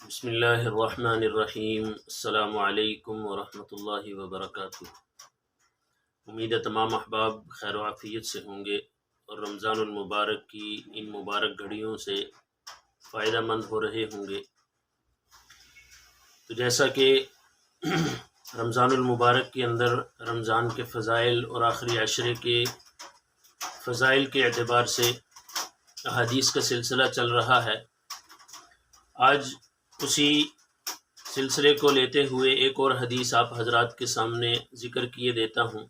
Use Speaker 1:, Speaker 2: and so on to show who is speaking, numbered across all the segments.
Speaker 1: بسم اللہ الرحمن الرحیم۔ السلام علیکم ورحمۃ اللہ وبرکاتہ۔ امید ہے تمام احباب خیر و عافیت سے ہوں گے اور رمضان المبارک کی ان مبارک گھڑیوں سے فائدہ مند ہو رہے ہوں گے۔ تو جیسا کہ رمضان المبارک کے اندر رمضان کے فضائل اور آخری عشرے کے فضائل کے اعتبار سے احادیث کا سلسلہ چل رہا ہے، آج اسی سلسلے کو لیتے ہوئے ایک اور حدیث آپ حضرات کے سامنے ذکر کیے دیتا ہوں۔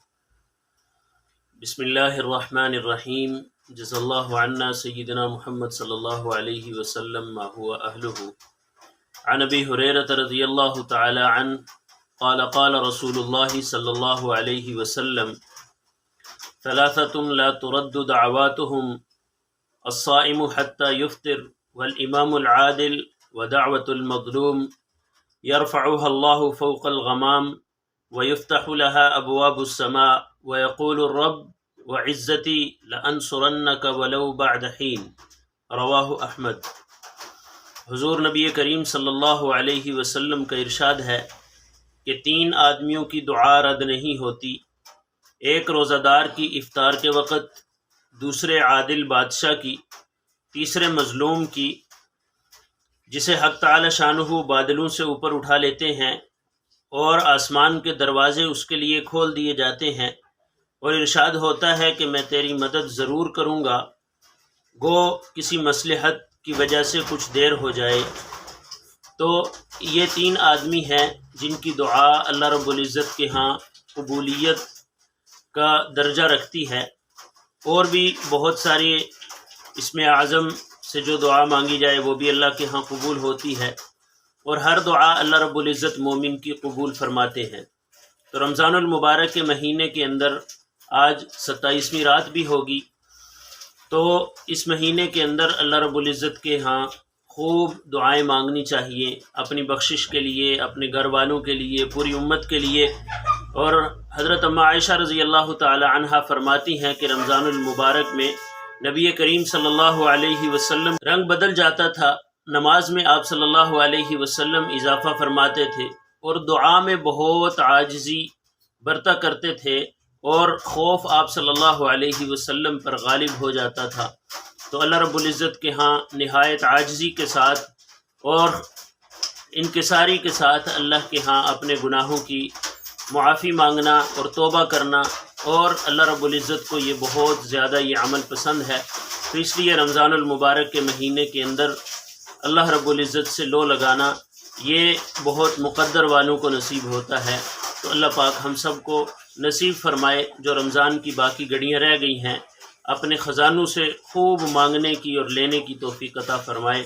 Speaker 1: بسم اللہ الرحمن الرحیم۔ جز اللہ عنا سیدنا محمد صلی اللہ علیہ وسلم ما هو اہلہ۔ عن ابی ہریرہ رضی اللہ تعالی عنہ قال قال رسول اللہ صلی اللہ علیہ وسلم ثلاثة لا ترد دعواتهم الصائم حتى يفطر والإمام العادل ودعوة المظلوم يرفعها الله فوق الغمام ويفتح لها أبواب السماء ويقول الرب وعزتي لأنصرنك ولو بعد حين۔ رواہ احمد۔ حضور نبی کریم صلی اللہ علیہ وسلم کا ارشاد ہے کہ تین آدمیوں کی دعا رد نہیں ہوتی، ایک روزہ دار کی افطار کے وقت، دوسرے عادل بادشاہ کی، تیسرے مظلوم کی جسے حق تعالی شانہ بادلوں سے اوپر اٹھا لیتے ہیں اور آسمان کے دروازے اس کے لیے کھول دیے جاتے ہیں، اور ارشاد ہوتا ہے کہ میں تیری مدد ضرور کروں گا، گو کسی مصلحت کی وجہ سے کچھ دیر ہو جائے۔ تو یہ تین آدمی ہیں جن کی دعا اللہ رب العزت کے ہاں قبولیت کا درجہ رکھتی ہے، اور بھی بہت ساری اسم اعظم سے جو دعا مانگی جائے وہ بھی اللہ کے ہاں قبول ہوتی ہے، اور ہر دعا اللہ رب العزت مومن کی قبول فرماتے ہیں۔ تو رمضان المبارک کے مہینے کے اندر آج 27ویں رات بھی ہوگی، تو اس مہینے کے اندر اللہ رب العزت کے ہاں خوب دعائیں مانگنی چاہیے، اپنی بخشش کے لیے، اپنے گھر والوں کے لیے، پوری امت کے لیے۔ اور حضرت ام عائشہ رضی اللہ تعالی عنہا فرماتی ہیں کہ رمضان المبارک میں نبی کریم صلی اللہ علیہ وسلم رنگ بدل جاتا تھا، نماز میں آپ صلی اللہ علیہ وسلم اضافہ فرماتے تھے اور دعا میں بہت عاجزی برتا کرتے تھے، اور خوف آپ صلی اللہ علیہ وسلم پر غالب ہو جاتا تھا۔ تو اللہ رب العزت کے ہاں نہایت عاجزی کے ساتھ اور انکساری کے ساتھ اللہ کے ہاں اپنے گناہوں کی معافی مانگنا اور توبہ کرنا، اور اللہ رب العزت کو یہ بہت زیادہ یہ عمل پسند ہے۔ تو اس لیے رمضان المبارک کے مہینے کے اندر اللہ رب العزت سے لو لگانا یہ بہت مقدر والوں کو نصیب ہوتا ہے۔ تو اللہ پاک ہم سب کو نصیب فرمائے، جو رمضان کی باقی گھڑیاں رہ گئی ہیں اپنے خزانوں سے خوب مانگنے کی اور لینے کی توفیق عطا فرمائے۔